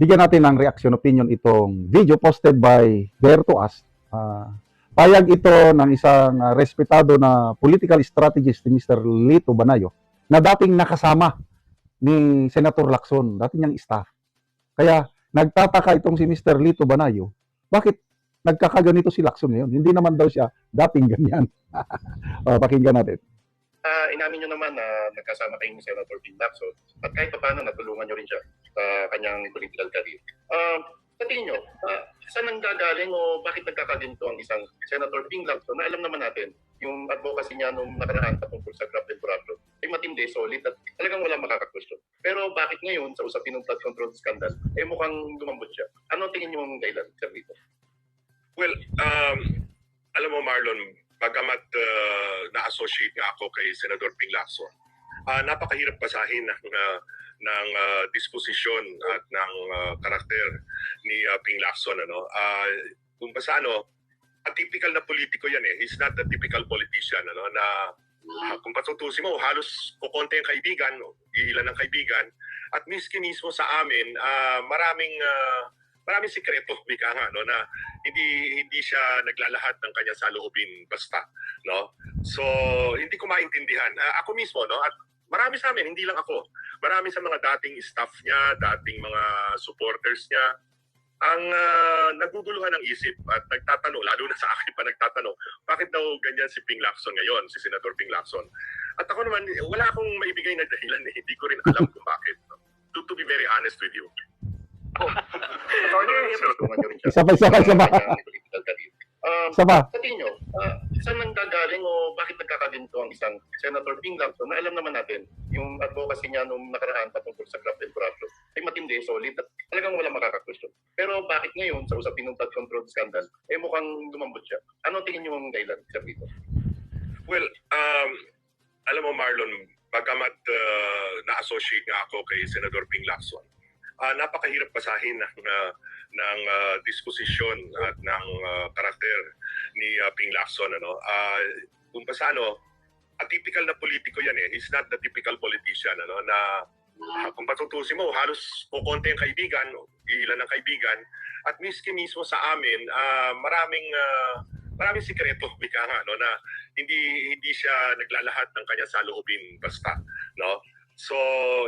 bigyan natin ng reaction opinion itong video posted by Dare to Us. Payag ito ng isang respetado na political strategist ni Mr. Lito Banayo na dating nakasama ni Senator Lacson, dating niyang staff. Kaya nagtataka itong si Mr. Lito Banayo, bakit nagkakaganito si Lacson ngayon? Hindi naman daw siya dating ganyan. Pakinggan natin. Inamin nyo naman na nagkasama kayo ni Senator Ping Lacson at kahit paano natulungan nyo rin siya sa kanyang political career. Sa tingin nyo, saan nanggagaling o bakit nagkakaganito ang isang Senator Ping Lacson na alam naman natin yung advocacy niya nung nakaraan patungkol sa graft and corruption ay matindi, solid at talagang walang makakakwestiyon. Pero bakit ngayon sa usapin ng flood control scandal ay mukhang lumambot siya? Ano tingin nyo ang dahilan, Sir Lito? Well, alam mo Marlon, bagamat na-associate nga ako kay Senador Ping Lacson, napakahirap basahin ng disposisyon at ng karakter ni Ping Lacson. Kung basa atypical na politiko yan eh. He's not a typical politician na kung patutusin mo, halos kukonti ang kaibigan, ilan ang kaibigan, at miski mismo sa amin, maraming sikreto na hindi siya naglalahat ng kanya saloobin basta, no? So hindi ko maintindihan. Ako mismo, at marami sa amin, hindi lang ako, marami sa mga dating staff niya, dating mga supporters niya, ang naguguluhan ng isip at nagtatanong, lalo na sa akin pa nagtatanong, bakit daw ganyan si Ping Lacson ngayon, si Senator Ping Lacson? At ako naman, wala akong maibigay na dahilan, hindi ko rin alam kung bakit. To be very honest with you. Isa pa. Sa tingin nyo, saan nanggagaling o bakit nagkakaganito ang isang Senator Ping Lacson na alam naman natin yung advocacy niya nung nakaraan patungkol sa graft and corruption ay matindi, solid at talagang walang makakakwestiyon. Pero bakit ngayon sa usapin ng flood control scandal ay mukhang lumambot siya? Ano tingin nyo ang dahilan, Sir Lito? Well, alam mo Marlon, bagamat na-associate nga ako kay Senador Ping Lacson, napakahirap basahin ng disposisyon at ng karakter ni Ping Lacson. Kung basa atypical na politiko yan eh. He's not the typical politician na kung patutusin mo, halos kukonti ang kaibigan, ilan ang kaibigan, at miski mismo sa amin, maraming sikreto na hindi siya naglalahat ng kanya saloobin basta, no? So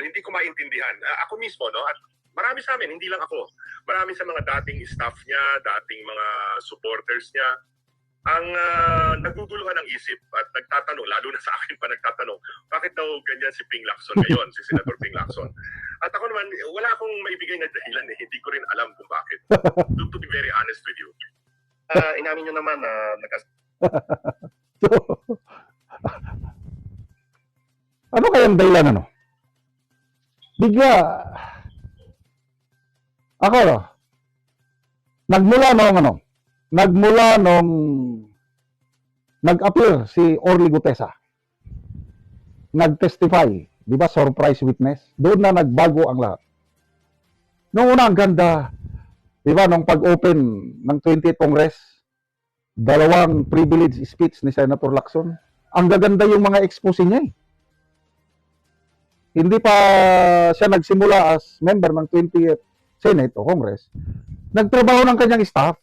hindi ko maintindihan. Ako mismo, at marami sa amin, hindi lang ako, marami sa mga dating staff niya, dating mga supporters niya, ang naguguluhan ng isip at nagtatanong, lalo na sa akin pa nagtatanong, bakit daw ganyan si Ping Lacson ngayon, si Senator Ping Lacson? At ako naman, wala akong maibigay na dahilan eh, hindi ko rin alam kung bakit. To be very honest with you. Inamin nyo naman na Ano kayang dahilan Bigla, ako nagmula nung nag-appear si Orly Gutesa, nag-testify, di ba, surprise witness, doon na nagbago ang lahat. Noong una, ang ganda, di ba, nung pag-open ng 20th Congress, dalawang privilege speech ni Senator Lacson, ang gaganda yung mga expose niya eh. Hindi pa siya nagsimula as member ng 20th Senate o Congress, nagtrabaho ng kanyang staff,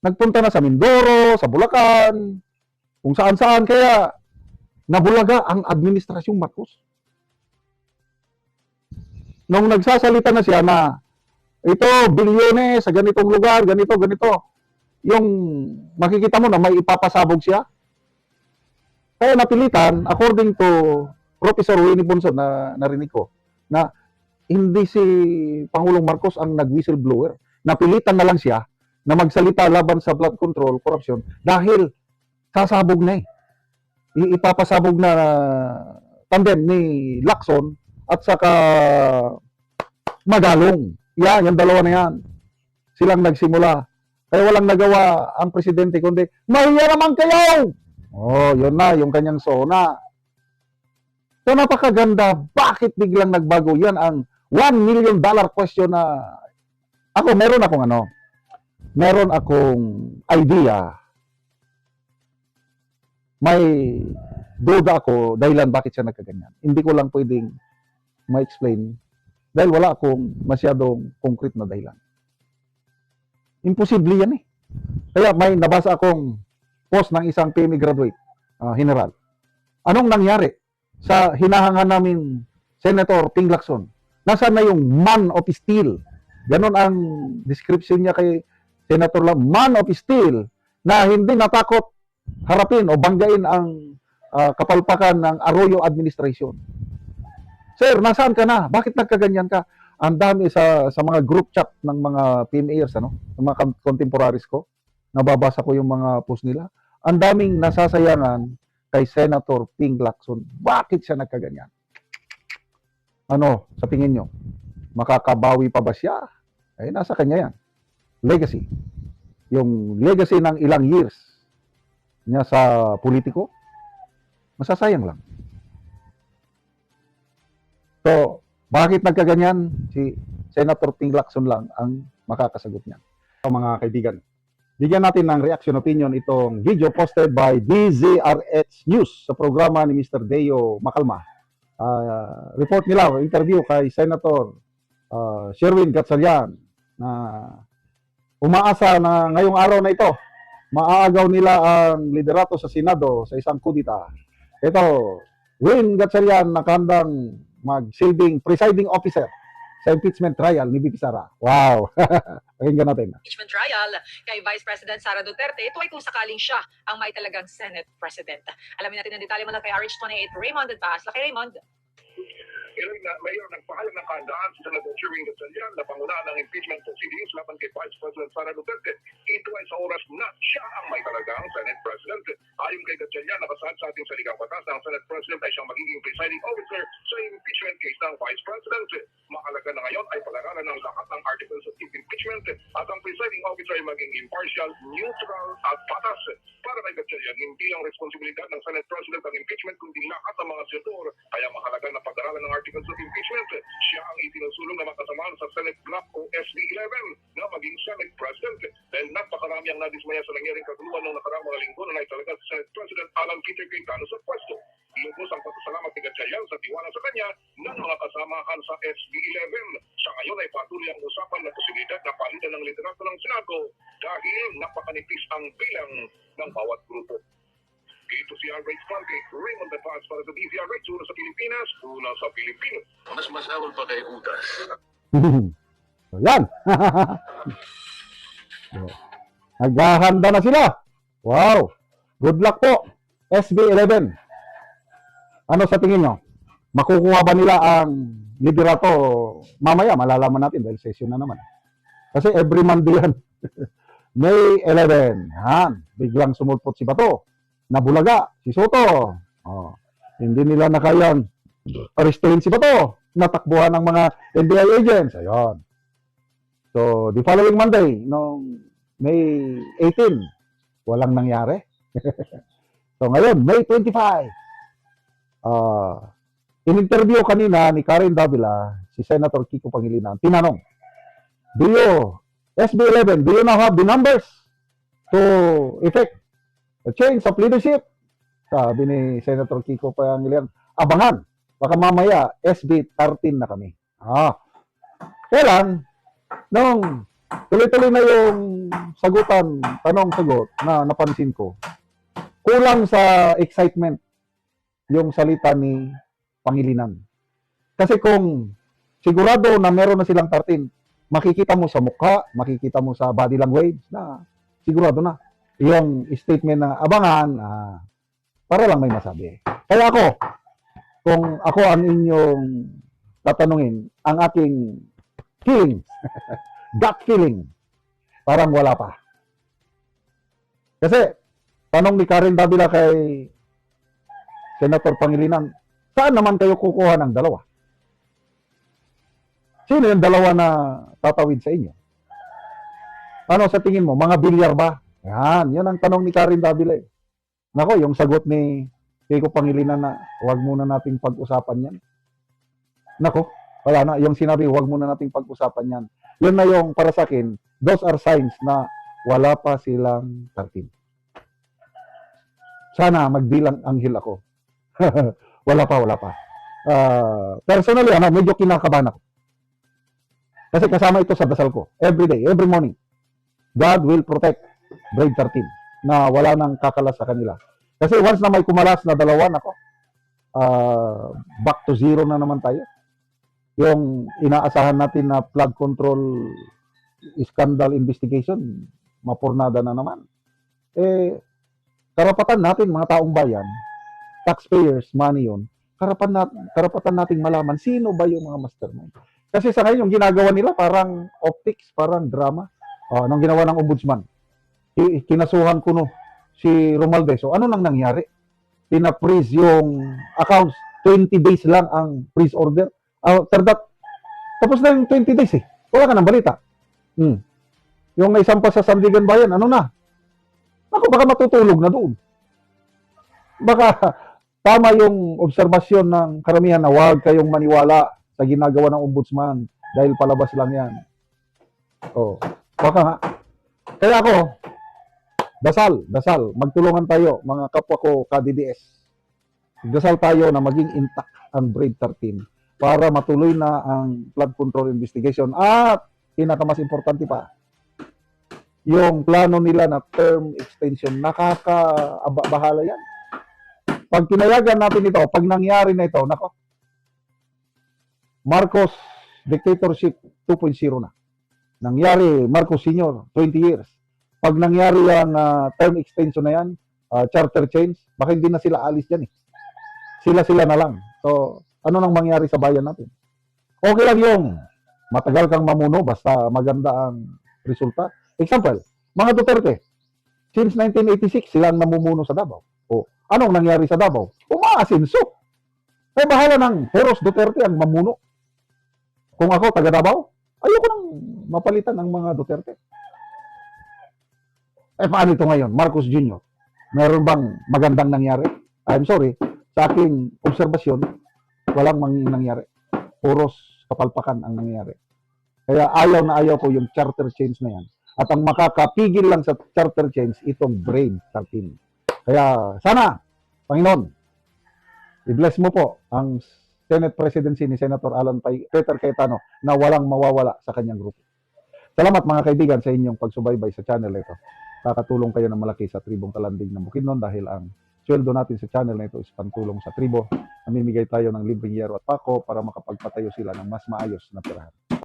nagpunta na sa Mindoro, sa Bulacan, kung saan-saan, kaya nabulaga ang administrasyong Marcos. Nung nagsasalita na siya na ito, bilyones sa ganitong lugar, ganito, yung makikita mo na may ipapasabog siya. Kaya napilitan, according to Professor Winnie Bonson na narinig ko, na hindi si Pangulong Marcos ang nag-whistleblower. Napilitan na lang siya na magsalita laban sa flood control, corruption, dahil sasabog na eh. Ipapasabog na tandem ni Lacson at saka Magalong. Yan, yung dalawa na yan. Silang nagsimula. Kaya walang nagawa ang presidente kundi, mahiya naman kayo! Oh, yun na, yung kanyang sona. So napakaganda, bakit biglang nagbago? Yan ang $1 million question na ako, meron akong idea. May duda ako dahilan bakit siya nagkaganyan. Hindi ko lang pwedeng ma-explain Dahil wala akong masyadong concrete na dahilan. Imposible yan eh. Kaya may nabasa akong post ng isang PME graduate, general. Anong nangyari sa hinahanga namin Senator Ping Lacson? Nasaan na yung man of steel? Ganon ang description niya kay Senator Lam. Man of steel na hindi natakot harapin o banggain ang kapalpakan ng Arroyo administration. Sir, nasaan ka na? Bakit nagkaganyan ka? Ang dami sa mga group chat ng mga PMAers, ano? Ng mga contemporaries ko. Nababasa ko yung mga post nila. Ang daming nasasayangan kay Senator Ping Lacson. Bakit siya nagkaganyan? Ano, sa tingin nyo? Makakabawi pa ba siya? Eh, nasa kanya yan. Legacy. Yung legacy ng ilang years niya sa politiko, masasayang lang. So, bakit nagkaganyan? Si Senator Ping Lacson lang ang makakasagot niyan. So, mga kaibigan, bigyan natin ng reaction opinion itong video posted by DZRH News sa programa ni Mr. Deo Macalma. Report nila, interview kay Senator Sherwin Gatchalian na umaasa na ngayong araw na ito, maaagaw nila ang liderato sa Senado sa isang kudita. Ito, Win Gatchalian nakandang magsilbing presiding officer sa impeachment trial ni VP Sara. Wow! Pakinggan natin. Impeachment trial kay Vice President Sara Duterte, ito ay kung sakaling siya ang may talagang Senate President. Alamin natin ang detalye mula kay RH28 Raymond Advas. Laki Raymond. Mayor, nagpaalam ng kahandaan si Senator Sherwin Gatchalian na pangunahan ng impeachment proceedings laban kay Vice President Sara Duterte. Ito ay sa oras na siya ang may talagang Senate President. Ayon kay Gatchalian, nakasaad sa ating saligang batas ng Senate President ay siyang magiging presiding officer sa impeachment case ng Vice President. Mahalaga na ngayon ay palaranan ng lahat ng articles of impeachment at ang presiding officer ay maging impartial, neutral at patas. Para kay Gatchalian, hindi lang responsibilidad ng Senate President ang impeachment kundi lahat ng mga senador. Kaya mahalaga na pag-aralan ng articles of impeachment. Siya ang itinusulong na makasamahan sa Senate Block o SB 11 na maging Senate President. Dahil napakarami ang nadismaya sa nangyaring kaguluhan ng nakaraang mga linggo na naitalaga sa Senate President Alan Peter Cayetano sa pwesto. Lubos ang pasasalamat ni Gatchalian sa tiwala sa kanya ng mga kasamahan sa SB 11. Sa ngayon ay patuloy ang usapan na posibilidad na palitan ng liderato ng Senado dahil napakanipis ang bilang ng bawat grupo. Dito si RH Frankie, Raymond Advas para sa DZRH, una sa Pilipinas, una sa Pilipino. Mas masahol pa kay Udas. So, yan. Naghahanda na sila. Wow. Good luck po. SB 11. Ano sa tingin nyo? Makukuha ba nila ang liderato? Mamaya, malalaman natin dahil session na naman. Kasi every Monday yan. May 11. Yan. Biglang sumulpot si Bato. Nabulaga, si Soto. Oh, hindi nila na kayang arrestin si Bato. Natakbuhan ng mga NBI agents. Ayun. So, the following Monday, noong May 18, walang nangyari. So, ngayon, May 25. In-interview kanina ni Karen Davila, si Senator Kiko Pangilinan, tinanong, SB 11, do you now have the numbers to effect the change of leadership? Sabi ni Senator Kiko Pangilinan, abangan, baka mamaya SB 13 na kami. Kailan, nung tuloy-tuloy na yung sagutan, tanong-sagot na napansin ko, kulang sa excitement yung salita ni Pangilinan. Kasi kung sigurado na meron na silang 13, makikita mo sa mukha, makikita mo sa body language na sigurado na. Yung statement na abangan, para lang may masabi. Kaya ako, kung ako ang inyong tatanungin, ang aking feeling, gut feeling, parang wala pa. Kasi, tanong ni Karen Davila kay Senator Pangilinan, saan naman kayo kukuha ng dalawa? Sino yung dalawa na tatawid sa inyo? Ano sa tingin mo? Mga bilyar ba? Yan ang tanong ni Karen Davila. Nako, yung sagot ni Kiko Pangilinan na huwag muna nating pag-usapan yan. Nako, wala na. Yung sinabi, huwag muna nating pag-usapan yan. Yun na yung para sa akin, those are signs na wala pa silang 13. Sana magbilang anghel ako. Wala pa. Personally, medyo kinakabahan ako. Kasi kasama ito sa dasal ko. Every day, every morning. God will protect Brave 13 na wala nang kakalas sa kanila. Kasi once na may kumalas na dalawa, nako, back to zero na naman tayo. Yung inaasahan natin na flood control scandal investigation, mapurnada na naman. Eh, karapatan natin, mga taong bayan, taxpayers, money yun, karapatan nating malaman sino ba yung mga mastermind. Kasi sa ngayon, yung ginagawa nila parang optics, parang drama. Nung ginawa ng ombudsman, kinasuhan ko no, si Romualdez. So, ano nang nangyari? Pina-freeze yung accounts. 20 days lang ang freeze order. After that, tapos na yung 20 days eh. Wala ka ng balita. Yung naisampa sa Sandigan Bayan, ano na? Ako, baka matutulog na doon. Baka tama yung obserbasyon ng karamihan na huwag kayong maniwala sa ginagawa ng ombudsman dahil palabas lang yan. Baka nga. Kaya ako, dasal, magtulungan tayo, mga kapwa ko ka-DDS. Dasal tayo na maging intact ang Brave 13 para matuloy na ang flood control investigation. At pinakamas importante pa, yung plano nila na term extension, nakakabahala yan. Pag tinayagan natin ito, pag nangyari na ito, nako, Marcos dictatorship 2.0 na. Nangyari, Marcos Sr., 20 years. Pag nangyari ang term extension na yan, charter change, baka hindi na sila alis dyan eh. Sila na lang. So, ano nang mangyari sa bayan natin? Okay lang yung matagal kang mamuno, basta maganda ang resulta. Example, mga Duterte, since 1986, silang namumuno sa Davao. Anong nangyari sa Davao? Umaasinso. Eh, bahala ng Heros Duterte ang mamuno. Kung ako, taga Davao, ayoko nang mapalitan ang mga Duterte. Eh, paano ito ngayon? Marcos Jr., meron bang magandang nangyari? I'm sorry, sa aking obserbasyon, walang nangyari. Puros kapalpakan ang nangyari. Kaya ayaw na ayaw ko yung charter change na yan. At ang makakapigil lang sa charter change, itong Brave 13. Kaya sana, Panginoon, i-bless mo po ang Senate presidency ni Senator Alan Peter Cayetano na walang mawawala sa kanyang grupo. Salamat mga kaibigan sa inyong pagsubaybay sa channel ito. Kakatulong kayo ng malaki sa tribong Kalanding ng Bukidnon dahil ang sweldo natin sa channel na ito is pantulong sa tribo. Namimigay tayo ng libreng yero at pako para makapagpatayo sila ng mas maayos na tirahan.